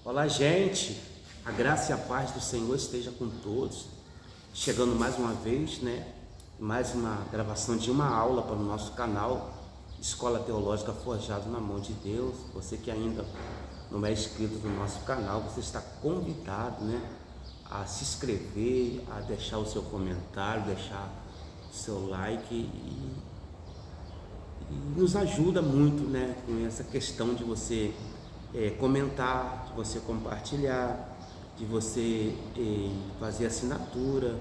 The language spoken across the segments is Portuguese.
Olá, gente, a graça e a paz do Senhor esteja com todos. Chegando mais uma vez, mais uma gravação de uma aula para o nosso canal Escola Teológica Forjado na Mão de Deus. Você que ainda não é inscrito no nosso canal, você está convidado, a se inscrever, a deixar o seu comentário, deixar o seu like e nos ajuda muito, com essa questão de você comentar, de você compartilhar, de você fazer assinatura,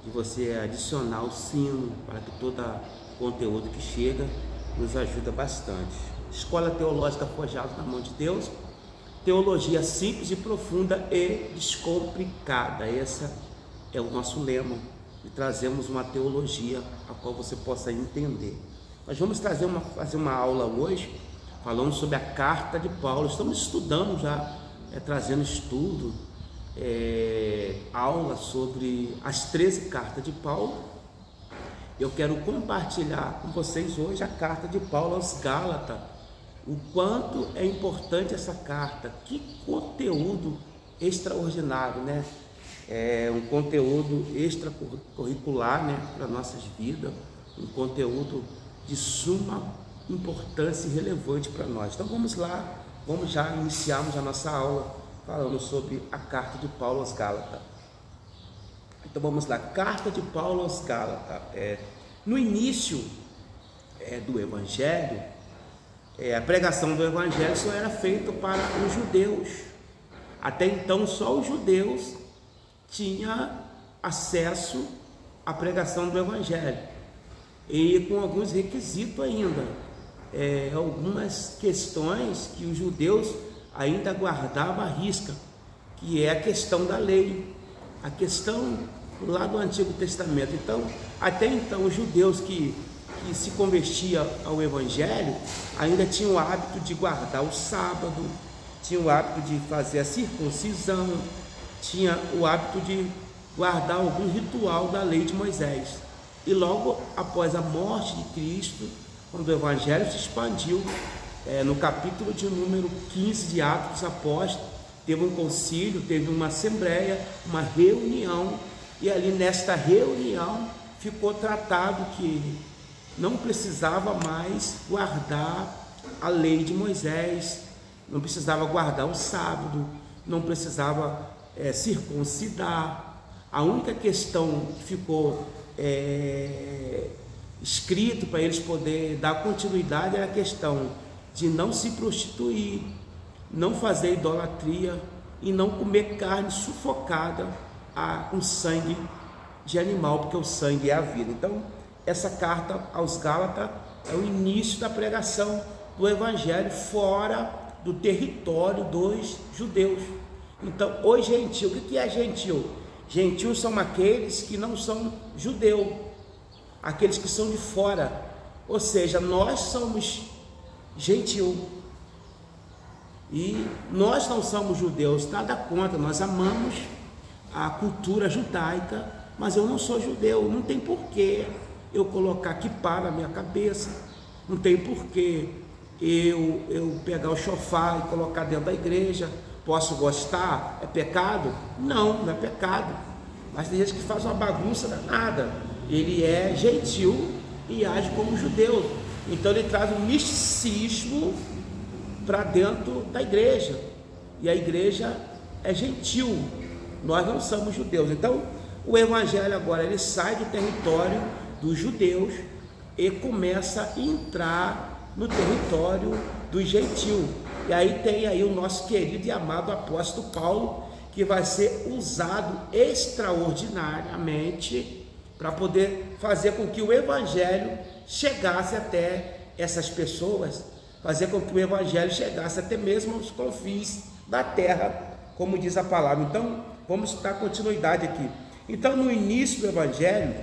de você adicionar o sino para que todo conteúdo que chega nos ajuda bastante. Escola Teológica Forjado na Mão de Deus, teologia simples e profunda e descomplicada. Esse é o nosso lema, e trazemos uma teologia a qual você possa entender. Nós vamos fazer uma aula hoje falando sobre a carta de Paulo. Estamos estudando já, trazendo estudo, aula sobre as 13 cartas de Paulo. Eu quero compartilhar com vocês hoje a carta de Paulo aos Gálatas. O quanto é importante essa carta, que conteúdo extraordinário, É um conteúdo extracurricular, para nossas vidas, um conteúdo de suma importância e relevante para nós. Então vamos lá, vamos já iniciarmos a nossa aula falando sobre a carta de Paulo aos Gálatas. Então vamos lá, carta de Paulo aos Gálatas. No início do Evangelho, a pregação do Evangelho só era feita para os judeus. Até então só os judeus tinham acesso à pregação do Evangelho, e com alguns requisitos ainda, algumas questões que os judeus ainda guardavam à risca, que é a questão da lei, a questão lá do Antigo Testamento. Então, até então, os judeus que se convertiam ao Evangelho ainda tinham o hábito de guardar o sábado, tinham o hábito de fazer a circuncisão, tinha o hábito de guardar algum ritual da lei de Moisés. E logo após a morte de Cristo, quando o Evangelho se expandiu, no capítulo de número 15 de Atos dos Apóstolos, teve um concílio, teve uma assembleia, uma reunião, e ali nesta reunião ficou tratado que não precisava mais guardar a lei de Moisés, não precisava guardar o sábado, não precisava circuncidar. A única questão que ficou escrito para eles poderem dar continuidade era a questão de não se prostituir, não fazer idolatria e não comer carne sufocada com sangue de animal, porque o sangue é a vida. Então, essa carta aos Gálatas é o início da pregação do Evangelho fora do território dos judeus. Então, os gentios, o que é gentil? Gentios são aqueles que não são judeus, aqueles que são de fora, ou seja, nós somos gentil e nós não somos judeus, nada contra, nós amamos a cultura judaica, mas eu não sou judeu, não tem porquê eu colocar kippá na minha cabeça, não tem porquê eu pegar o shofar e colocar dentro da igreja. Posso gostar? É pecado? Não, não é pecado. Mas tem gente que faz uma bagunça danada. Ele é gentil e age como judeu. Então ele traz um misticismo para dentro da igreja. E a igreja é gentil. Nós não somos judeus. Então o Evangelho agora ele sai do território dos judeus e começa a entrar no território dos gentios. E aí tem aí o nosso querido e amado apóstolo Paulo, que vai ser usado extraordinariamente para poder fazer com que o Evangelho chegasse até essas pessoas, fazer com que o Evangelho chegasse até mesmo aos confins da terra, como diz a palavra. Então, vamos dar continuidade aqui. Então, no início do Evangelho,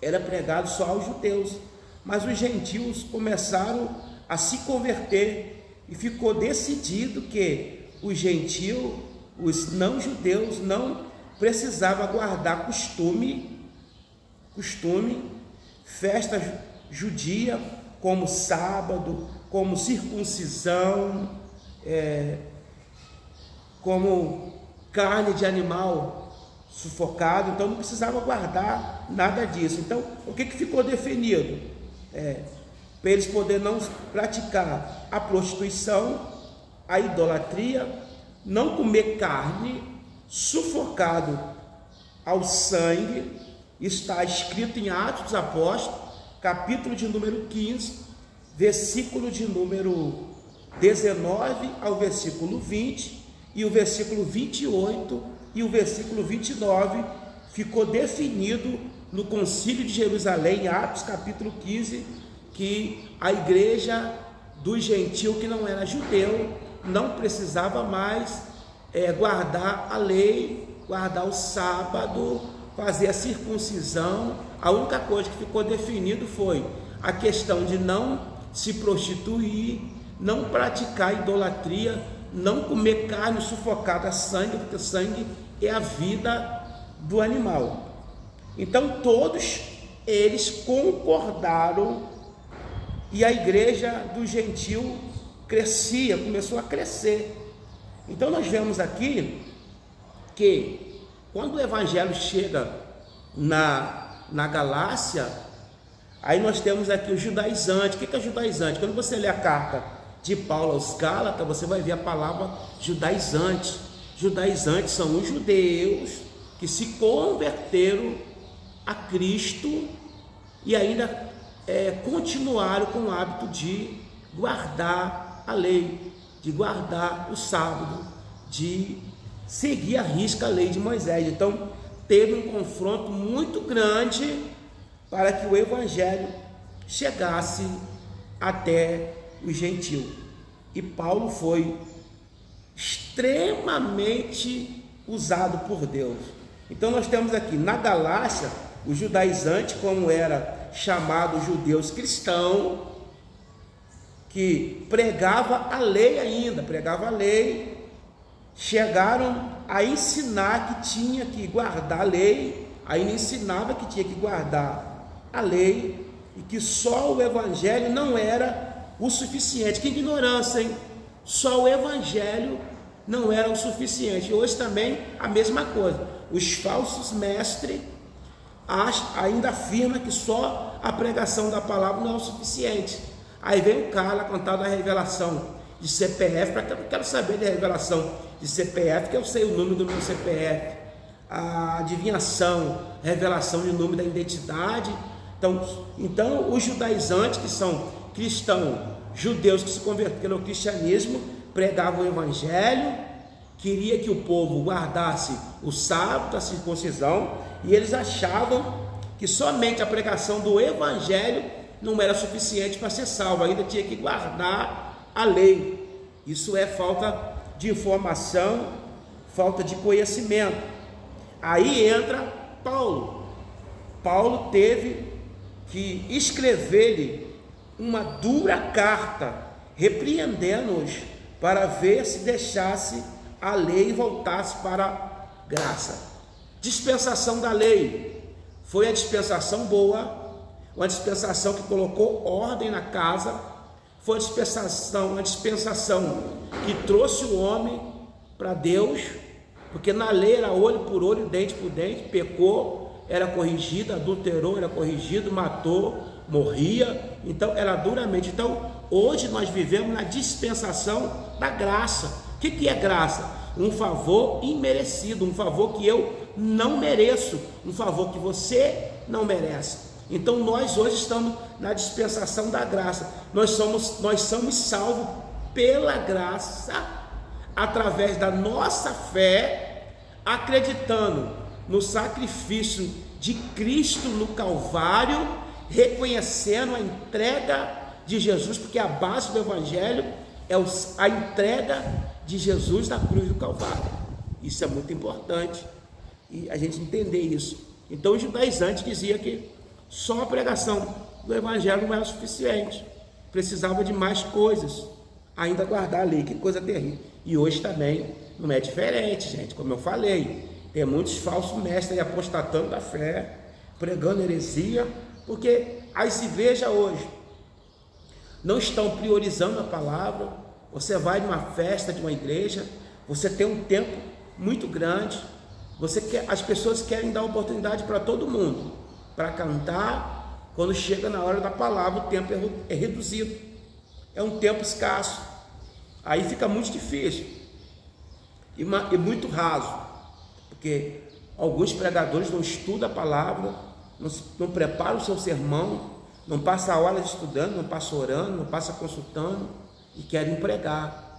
era pregado só aos judeus, mas os gentios começaram a se converter, e ficou decidido que os gentios, os não judeus, não precisavam guardar costume, festa judia, como sábado, como circuncisão, como carne de animal sufocado, então não precisava guardar nada disso. Então, o que ficou definido? Para eles poderem não praticar a prostituição, a idolatria, não comer carne, sufocado ao sangue. Está escrito em Atos dos Apóstolos, capítulo de número 15, versículo de número 19 ao versículo 20, e o versículo 28 e o versículo 29 ficou definido no Concílio de Jerusalém, Atos capítulo 15, que a igreja do gentil que não era judeu não precisava mais guardar a lei, guardar o sábado, fazer a circuncisão. A única coisa que ficou definido foi a questão de não se prostituir, não praticar idolatria, não comer carne sufocada a sangue, porque sangue é a vida do animal. Então todos eles concordaram e a igreja do gentil crescia, começou a crescer. Então nós vemos aqui que quando o evangelho chega na Galácia, aí nós temos aqui o judaizante. O que é judaizante? Quando você lê a carta de Paulo aos Gálatas, você vai ver a palavra judaizante. Judaizantes são os judeus que se converteram a Cristo e ainda continuaram com o hábito de guardar a lei, de guardar o sábado, de seguir à risca a lei de Moisés. Então teve um confronto muito grande para que o evangelho chegasse até o gentil. E Paulo foi extremamente usado por Deus. Então nós temos aqui na Galácia o judaizante, como era chamado os judeus cristãos, que pregava a lei ainda, pregava a lei, chegaram a ensinar que tinha que guardar a lei, ainda ensinava que tinha que guardar a lei, e que só o evangelho não era o suficiente. Que ignorância, hein? Só o evangelho não era o suficiente. Hoje também a mesma coisa. Os falsos mestres ainda afirmam que só a pregação da palavra não é o suficiente. Aí vem o cara contar da revelação de CPF, para que eu não quero saber de revelação de CPF, que eu sei o número do meu CPF, a adivinhação, revelação de número da identidade. Então os judaizantes, que são cristãos, judeus que se converteram ao cristianismo, pregavam o evangelho, queria que o povo guardasse o sábado, a circuncisão, e eles achavam que somente a pregação do evangelho não era suficiente para ser salvo, ainda tinha que guardar a lei. Isso é falta de informação, falta de conhecimento. Aí entra Paulo. Paulo teve que escrever-lhe uma dura carta, repreendendo-os, para ver se deixasse a lei e voltasse para a graça. Dispensação da lei foi a dispensação boa, uma dispensação que colocou ordem na casa, foi uma dispensação que trouxe o homem para Deus, porque na lei era olho por olho, dente por dente, pecou, era corrigido, adulterou, era corrigido, matou, morria, então era duramente. Então hoje nós vivemos na dispensação da graça. O que é graça? Um favor imerecido, um favor que eu não mereço, um favor que você não merece. Então nós hoje estamos na dispensação da graça. Nós somos salvos pela graça, através da nossa fé, acreditando no sacrifício de Cristo no Calvário, reconhecendo a entrega de Jesus, porque a base do evangelho é a entrega de Jesus na cruz do Calvário. Isso é muito importante e a gente entender isso. Então os judaizantes diziam que só a pregação do evangelho não era suficiente, precisava de mais coisas, ainda guardar a lei. Que coisa terrível. E hoje também não é diferente, gente. Como eu falei, tem muitos falsos mestres aí apostatando da fé, pregando heresia, porque as igrejas hoje não estão priorizando a palavra. Você vai numa festa de uma igreja, Você tem um tempo muito grande. As pessoas querem dar oportunidade para todo mundo para cantar. Quando chega na hora da palavra, o tempo é reduzido. É um tempo escasso. Aí fica muito difícil e muito raso, porque alguns pregadores não estudam a palavra, não preparam o seu sermão, não passam horas estudando, não passam orando, não passam consultando e querem pregar.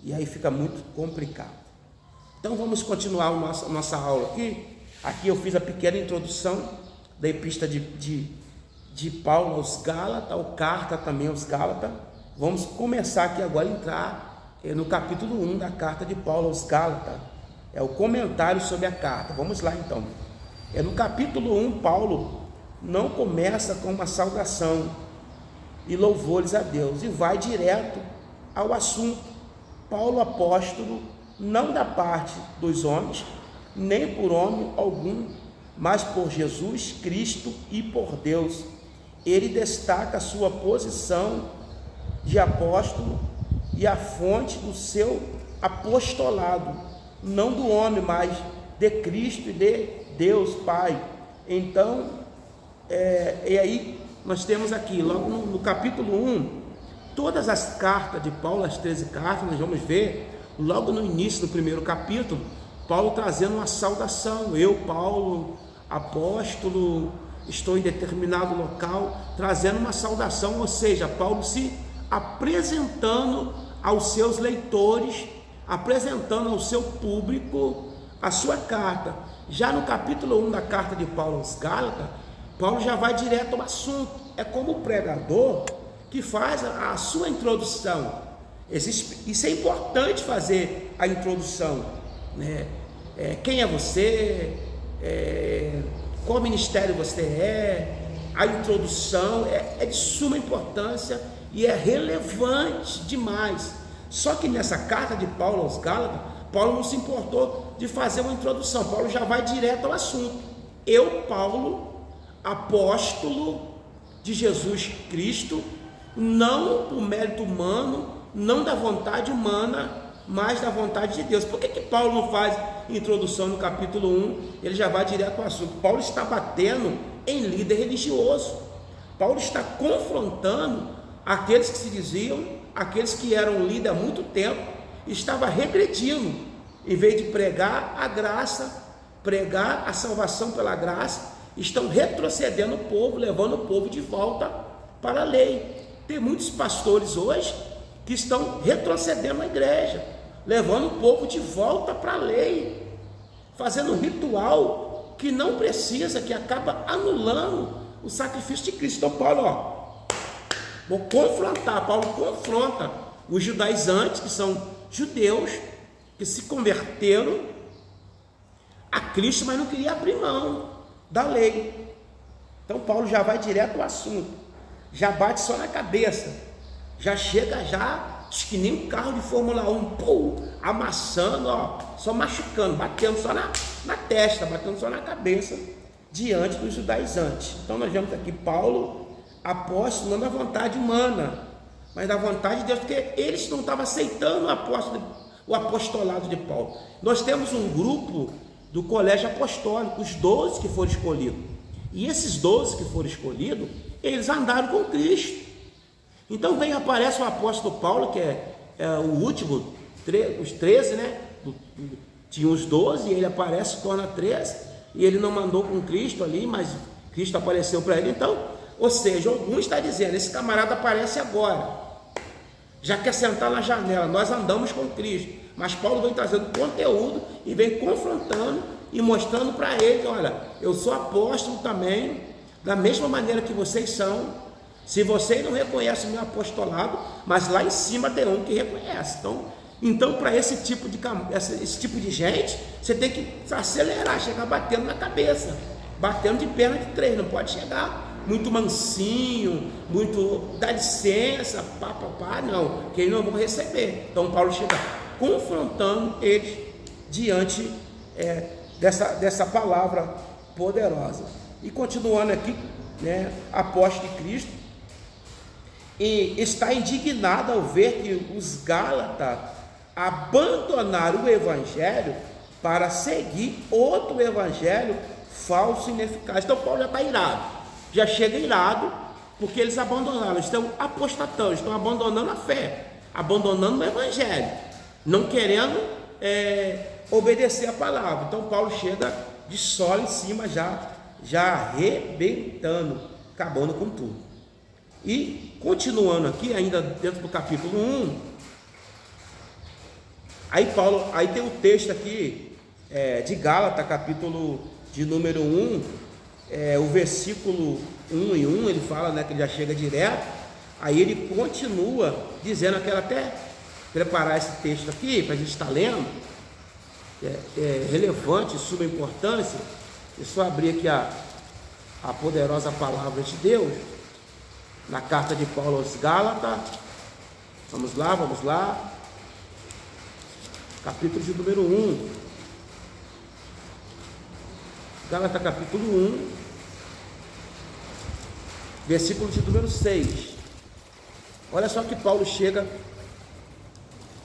E aí fica muito complicado. Então vamos continuar a nossa aula aqui. Aqui eu fiz a pequena introdução da epístola de Paulo aos Gálatas, ou carta também aos Gálatas. Vamos começar aqui agora a entrar no capítulo 1 da carta de Paulo aos Gálatas. É o comentário sobre a carta. Vamos lá então. No capítulo 1, Paulo não começa com uma saudação e louvores a Deus, e vai direto ao assunto. Paulo, apóstolo, não da parte dos homens, nem por homem algum, mas por Jesus Cristo e por Deus. Ele destaca a sua posição de apóstolo e a fonte do seu apostolado, não do homem, mas de Cristo e de Deus Pai. Então, e aí nós temos aqui, logo no capítulo 1, todas as cartas de Paulo, as 13 cartas, nós vamos ver, logo no início do primeiro capítulo, Paulo trazendo uma saudação. Eu, Paulo, apóstolo, estou em determinado local, trazendo uma saudação, ou seja, Paulo se apresentando aos seus leitores, apresentando ao seu público a sua carta. Já no capítulo 1 da carta de Paulo aos Gálatas, Paulo já vai direto ao assunto. É como o pregador que faz a sua introdução. Isso é importante, fazer a introdução, né? Quem é você? Qual ministério você é? A introdução é de suma importância e é relevante demais. Só que nessa carta de Paulo aos Gálatas, Paulo não se importou de fazer uma introdução. Paulo já vai direto ao assunto. Eu, Paulo, apóstolo de Jesus Cristo, não por mérito humano, não da vontade humana, mas da vontade de Deus. Por que Paulo não faz introdução no capítulo 1? Ele já vai direto ao assunto. Paulo está batendo em líder religioso. Paulo está confrontando aqueles que se diziam, aqueles que eram líder há muito tempo, estava regredindo. Em vez de pregar a graça, pregar a salvação pela graça, estão retrocedendo o povo, levando o povo de volta para a lei. Tem muitos pastores hoje que estão retrocedendo a igreja, levando o povo de volta para a lei, fazendo um ritual que não precisa, que acaba anulando o sacrifício de Cristo. Então Paulo, vou confrontar, Paulo confronta os judaizantes, que são judeus, que se converteram a Cristo, mas não queria abrir mão da lei. Então Paulo já vai direto ao assunto, já bate só na cabeça, já chega acho que nem um carro de Fórmula 1, amassando, só machucando, batendo só na testa, batendo só na cabeça, diante dos judaizantes. Então nós vemos aqui Paulo, apóstolo, não da vontade humana, mas da vontade de Deus, porque eles não estavam aceitando o apostolado de Paulo. Nós temos um grupo do colégio apostólico, os 12 que foram escolhidos, e esses 12 que foram escolhidos, eles andaram com Cristo. Então aparece o apóstolo Paulo, que é o último, os 13, né? Tinha os 12, e ele aparece, se torna 13, e ele não mandou com Cristo ali, mas Cristo apareceu para ele. Então, ou seja, alguns está dizendo, esse camarada aparece agora, já quer sentar na janela, nós andamos com Cristo. Mas Paulo vem trazendo conteúdo e vem confrontando e mostrando para eles, olha, eu sou apóstolo também, da mesma maneira que vocês são. Se vocês não reconhecem o meu apostolado, mas lá em cima tem um que reconhece. Então para esse tipo de gente, você tem que acelerar, chegar batendo na cabeça, batendo de perna de três. Não pode chegar muito mansinho, muito dá licença, não, que eles não vão receber. Então Paulo chega confrontando eles diante dessa palavra poderosa. E continuando aqui, né, apóstolo de Cristo, e está indignado ao ver que os Gálatas abandonar o evangelho para seguir outro evangelho falso e ineficaz. Então Paulo já está irado, já chega irado, porque eles abandonaram, estão apostatando, estão abandonando a fé, abandonando o evangelho, não querendo obedecer a palavra. Então Paulo chega de sola em cima, já arrebentando, acabando com tudo. E continuando aqui, ainda dentro do capítulo 1, aí tem o texto aqui de Gálatas, capítulo de número 1, o versículo 1 e 1, ele fala, né, que ele já chega direto. Aí ele continua dizendo, eu quero até preparar esse texto aqui para a gente estar lendo, é relevante, suma importância. É só abrir aqui a poderosa palavra de Deus, na carta de Paulo aos Gálatas. Vamos lá, capítulo de número 1, Gálatas capítulo 1, versículo de número 6. Olha só que Paulo chega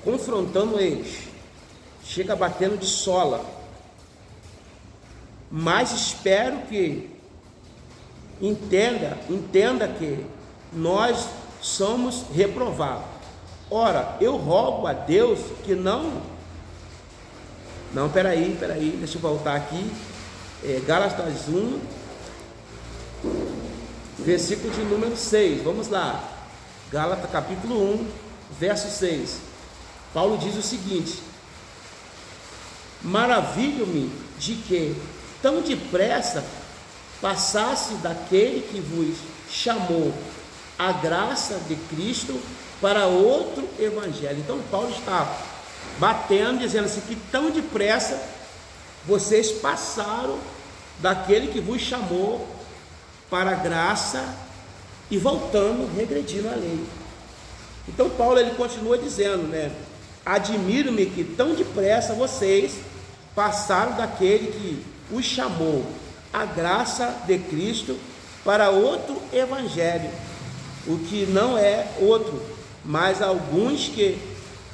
confrontando eles, chega batendo de sola. Mas espero que entenda que nós somos reprovados. Ora, eu rogo a Deus que peraí, deixa eu voltar aqui, Gálatas 1, versículo de número 6, vamos lá, Gálatas capítulo 1, verso 6, Paulo diz o seguinte: maravilho-me de que tão depressa passasse daquele que vos chamou a graça de Cristo para outro evangelho. Então Paulo está batendo, dizendo assim, que tão depressa vocês passaram daquele que vos chamou para a graça e voltando, regredindo a lei. Então Paulo ele continua dizendo, né? Admiro-me que tão depressa vocês passaram daquele que os chamou a graça de Cristo para outro evangelho, o que não é outro, mas alguns que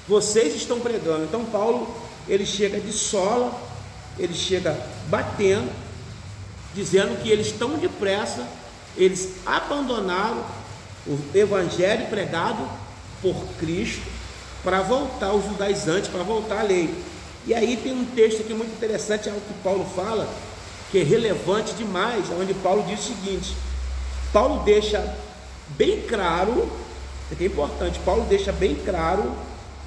vocês estão pregando. Então Paulo ele chega de sola, ele chega batendo, dizendo que eles tão depressa, eles abandonaram o evangelho pregado por Cristo para voltar aos judaizantes, para voltar à lei. E aí tem um texto aqui muito interessante, algo que Paulo fala, que é relevante demais, onde Paulo diz o seguinte: Paulo deixa bem claro, isso aqui é importante, Paulo deixa bem claro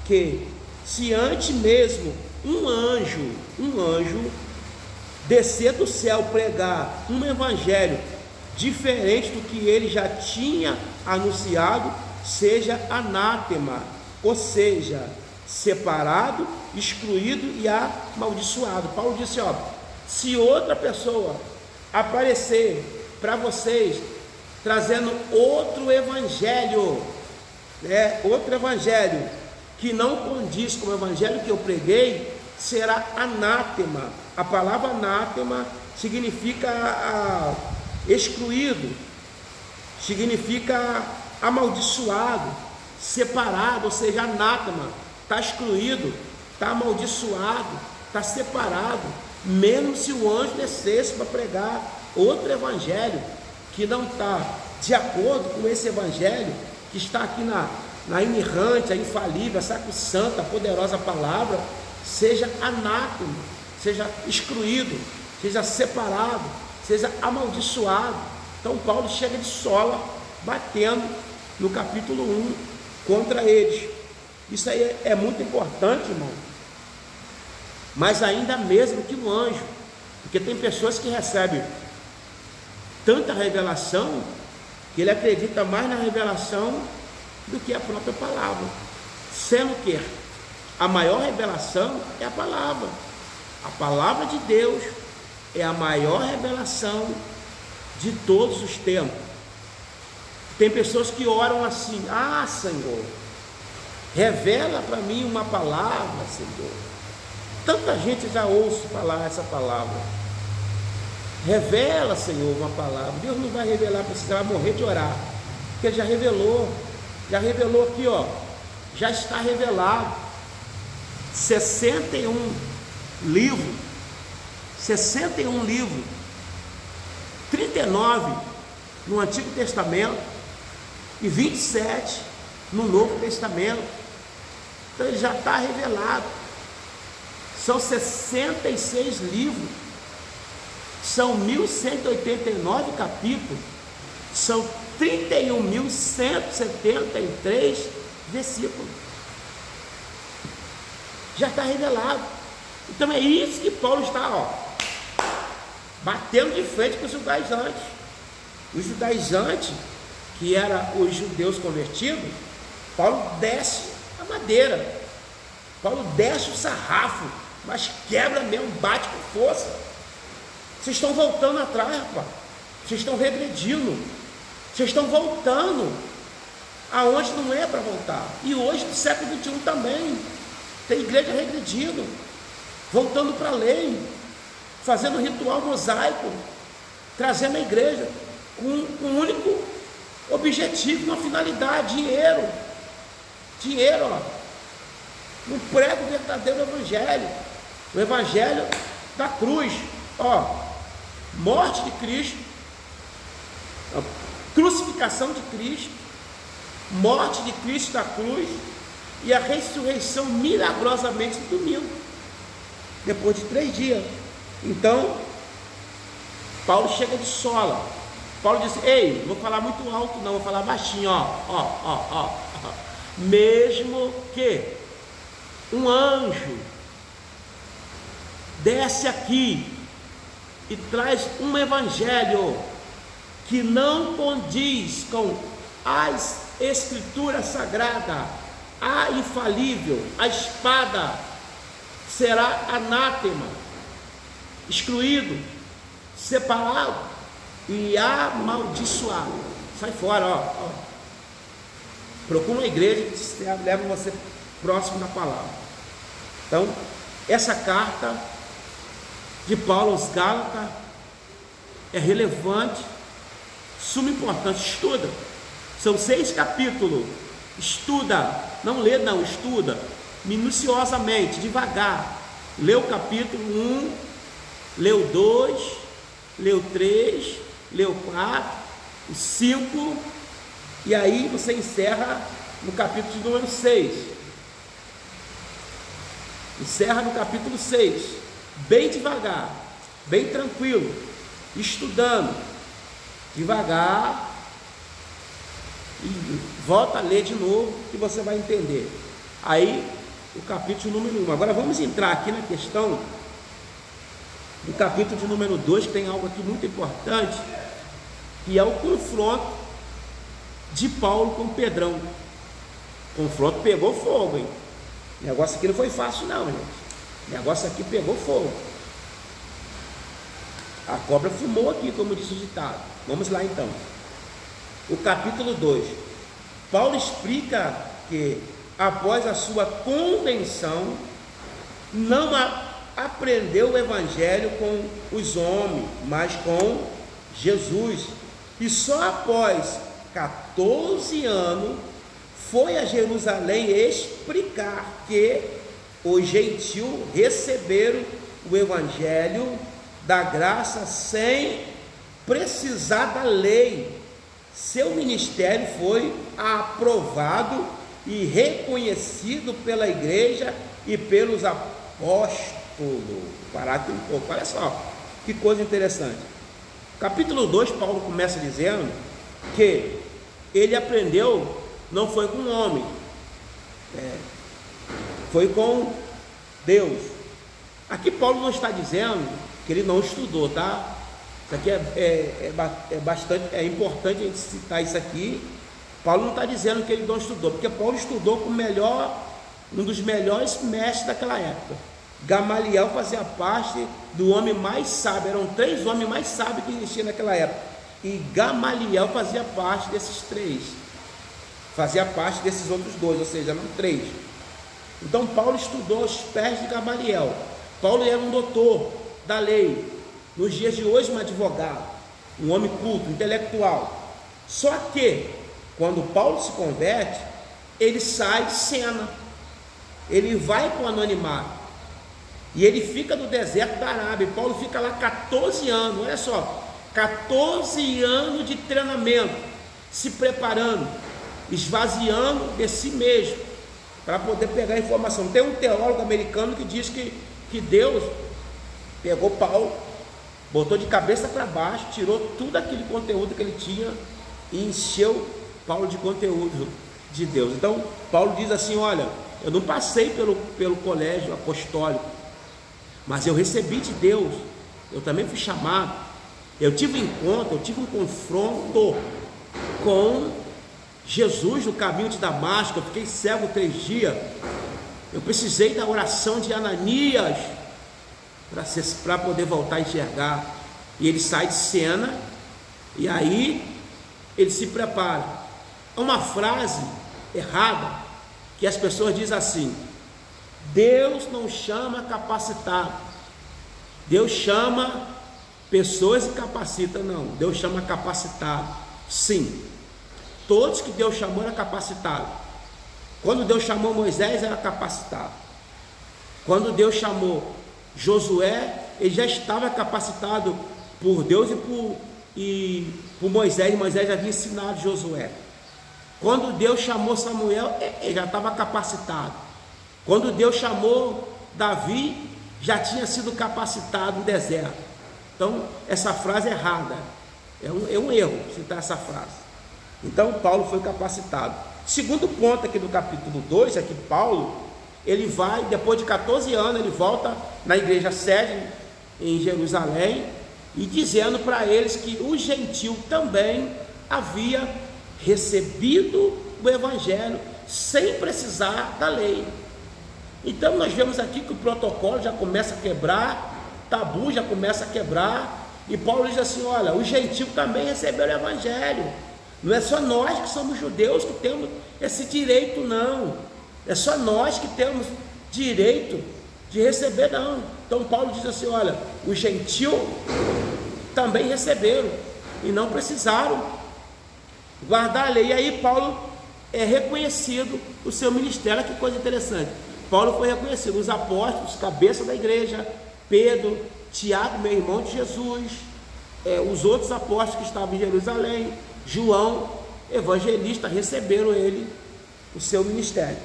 que se antes mesmo um anjo descer do céu pregar um evangelho diferente do que ele já tinha anunciado, seja anátema, ou seja, separado, excluído e amaldiçoado. Paulo disse, se outra pessoa aparecer para vocês trazendo outro evangelho, outro evangelho que não condiz com o evangelho que eu preguei, será anátema. A palavra anátema significa excluído, significa amaldiçoado, separado, ou seja, anátema, está excluído, está amaldiçoado, está separado, mesmo se o anjo descesse para pregar outro evangelho que não está de acordo com esse evangelho que está aqui na inerrante, a infalível, a sacrossanta, a poderosa palavra, seja anátema, seja excluído, seja separado, seja amaldiçoado. Então Paulo chega de sola, batendo no capítulo 1 contra eles. Isso aí é muito importante, irmão, mas ainda mesmo que o anjo, porque tem pessoas que recebem tanta revelação que ele acredita mais na revelação do que a própria palavra, sendo que a maior revelação é a palavra de Deus é a maior revelação de todos os tempos. Tem pessoas que oram assim: Senhor, revela para mim uma palavra, Senhor. Tanta gente já ouço falar essa palavra. Revela, Senhor, uma palavra. Deus não vai revelar para você, você vai morrer de orar, porque Ele já revelou aqui, já está revelado. 61 livros, 61 livros, 39 no Antigo Testamento e 27 no Novo Testamento. Então ele já está revelado. São 66 livros, são 1189 capítulos, são 31.173 versículos. Já está revelado. Então é isso que Paulo está, batendo de frente com os judaizantes. Os judaizantes, que eram os judeus convertidos, Paulo desce a madeira, Paulo desce o sarrafo, mas quebra mesmo, bate com força. Vocês estão voltando atrás, rapaz. Vocês estão regredindo. Vocês estão voltando aonde não é para voltar. E hoje, no século XXI também, tem igreja regredindo, voltando para a lei, fazendo ritual mosaico, trazendo a igreja com um único objetivo, uma finalidade: dinheiro. Dinheiro, não prega o verdadeiro evangelho, o evangelho da cruz, morte de Cristo, crucificação de Cristo, morte de Cristo da cruz e a ressurreição milagrosamente no domingo, depois de 3 dias. Então Paulo chega de sola. Paulo diz: ei, não vou falar muito alto não, vou falar baixinho, mesmo que um anjo desce aqui e traz um evangelho que não condiz com as escrituras sagradas, a infalível, a espada será anátema, excluído, separado e amaldiçoado. Sai fora, procura uma igreja que leva você próximo da palavra. Então, essa carta de Paulo aos Gálatas é relevante, suma importância. Estuda, são 6 capítulos. Estuda, não lê não, estuda minuciosamente, devagar. Lê o capítulo 1, lê o 2, lê o 3, lê o 4, o 5, e aí você encerra no capítulo de número 6. Encerra no capítulo 6, bem devagar, bem tranquilo, estudando, devagar, e volta a ler de novo, que você vai entender. Aí, o capítulo número 1. Agora vamos entrar aqui na questão do capítulo de número 2, que tem algo aqui muito importante, que é o confronto de Paulo com Pedrão. O confronto pegou fogo, hein? O negócio aqui não foi fácil não, gente. O negócio aqui pegou fogo. A cobra fumou aqui, como disse o ditado. Vamos lá então. O capítulo 2. Paulo explica que após a sua convenção, não aprendeu o evangelho com os homens, mas com Jesus. E só após 14 anos foi a Jerusalém explicar que os gentios receberam o evangelho da graça sem precisar da lei. Seu ministério foi aprovado e reconhecido pela igreja e pelos apóstolos. Parar aqui um pouco, olha só que coisa interessante. Capítulo 2, Paulo começa dizendo que ele aprendeu, não foi com um homem, foi com Deus. Aqui Paulo não está dizendo que ele não estudou, tá? Isso aqui é importante a gente citar isso aqui. Paulo não está dizendo que ele não estudou, porque Paulo estudou com um dos melhores mestres daquela época. Gamaliel fazia parte do homem mais sábio. Eram 3 homens mais sábios que existiam naquela época, e Gamaliel fazia parte desses 3, fazia parte desses outros 2, ou seja, eram 3. Então Paulo estudou aos pés de Gamaliel. Paulo era um doutor da lei, nos dias de hoje um advogado, um homem culto, intelectual. Só que quando Paulo se converte, ele sai de cena. ele vai para o anonimato, e ele fica no deserto da Arábia. Paulo fica lá 14 anos, olha só, 14 anos de treinamento, se preparando, esvaziando de si mesmo, para poder pegar a informação. Tem um teólogo americano que diz que Deus pegou Paulo, botou de cabeça para baixo, tirou tudo aquele conteúdo que ele tinha e encheu Paulo de conteúdo de Deus. Então Paulo diz assim: olha, eu não passei pelo colégio apostólico, mas eu recebi de Deus, eu também fui chamado, eu tive um encontro, eu tive um confronto com Jesus no caminho de Damasco. Eu fiquei cego 3 dias, eu precisei da oração de Ananias para poder voltar a enxergar. E ele sai de cena, e aí ele se prepara. É uma frase errada que as pessoas dizem assim: Deus não chama capacitado, Deus chama pessoas e capacita. Não, Deus chama capacitado. Sim, todos que Deus chamou eram capacitados. Quando Deus chamou Moisés, era capacitado. Quando Deus chamou Josué, ele já estava capacitado por Deus e por Moisés. Moisés já havia ensinado Josué. Quando Deus chamou Samuel, ele já estava capacitado. Quando Deus chamou Davi, já tinha sido capacitado no deserto. Então essa frase é errada, é um erro citar essa frase. Então Paulo foi capacitado. Segundo ponto aqui do capítulo 2 é que Paulo, ele vai, depois de 14 anos, ele volta na igreja sede em Jerusalém, e dizendo para eles que o gentil também havia recebido o evangelho sem precisar da lei. Então nós vemos aqui que o protocolo já começa a quebrar, tabu já começa a quebrar, e Paulo diz assim: olha, o gentil também recebeu o evangelho. Não é só nós que somos judeus que temos esse direito, não. É só nós que temos direito de receber, não. Então Paulo diz assim: olha, os gentios também receberam e não precisaram guardar a lei. E aí Paulo é reconhecido o seu ministério. Que coisa interessante, Paulo foi reconhecido, os apóstolos, cabeça da igreja, Pedro, Tiago, meu irmão de Jesus, os outros apóstolos que estavam em Jerusalém, João, evangelista, receberam ele, o seu ministério.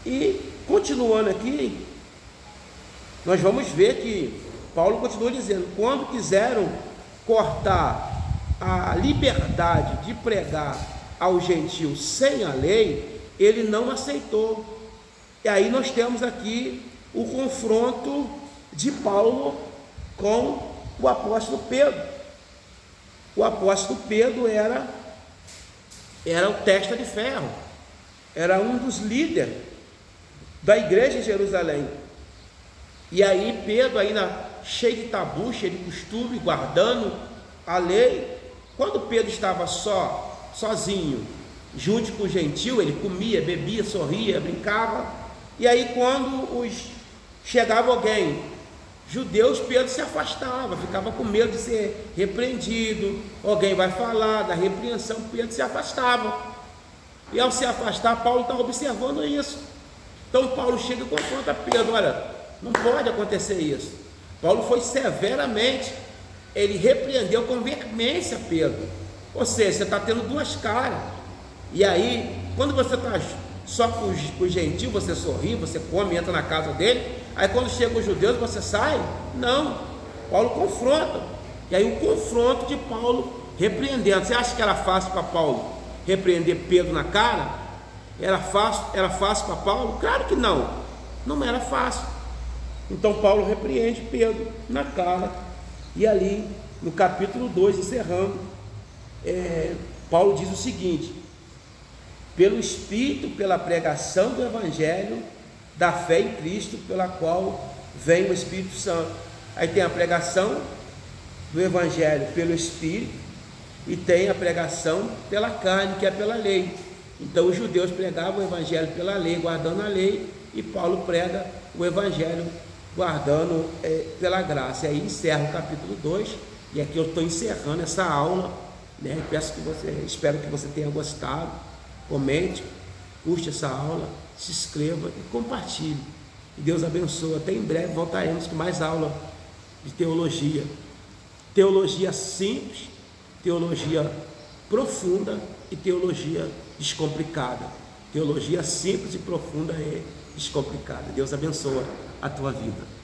E continuando aqui, nós vamos ver que Paulo continua dizendo: quando quiseram cortar a liberdade de pregar ao gentil sem a lei, ele não aceitou. E aí nós temos aqui o confronto de Paulo com o apóstolo Pedro. O apóstolo Pedro era o testa de ferro, era um dos líderes da igreja em Jerusalém. E aí Pedro, ainda cheio de tabu, cheio de costume, guardando a lei, quando Pedro estava sozinho, junto com o gentil, ele comia, bebia, sorria, brincava. E aí quando chegava alguém judeus, Pedro se afastava, ficava com medo de ser repreendido, alguém vai falar da repreensão, Pedro se afastava. E ao se afastar, Paulo está observando isso. Então Paulo chega e confronta Pedro: olha, não pode acontecer isso. Paulo foi severamente, ele repreendeu com veemência Pedro. Ou seja, você está tendo duas caras. E aí, quando você está só com o gentil, você sorri, você come, entra na casa dele. Aí quando chegam os judeus, você sai? Não, Paulo confronta. E aí o confronto de Paulo repreendendo. Você acha que era fácil para Paulo repreender Pedro na cara? Era fácil para Paulo? Claro que não, não era fácil. Então Paulo repreende Pedro na cara. E ali no capítulo 2, encerrando, Paulo diz o seguinte: pelo Espírito, pela pregação do Evangelho, da fé em Cristo, pela qual vem o Espírito Santo. Aí tem a pregação do Evangelho pelo Espírito, e tem a pregação pela carne, que é pela lei. Então os judeus pregavam o Evangelho pela lei, guardando a lei, e Paulo prega o Evangelho guardando pela graça. E aí encerra o capítulo 2, e aqui eu estou encerrando essa aula, né? Espero que você tenha gostado. Comente, curte essa aula, se inscreva e compartilhe. E Deus abençoe. Até em breve voltaremos com mais aula de teologia. Teologia simples, teologia profunda e teologia descomplicada. Teologia simples e profunda e descomplicada. Deus abençoe a tua vida.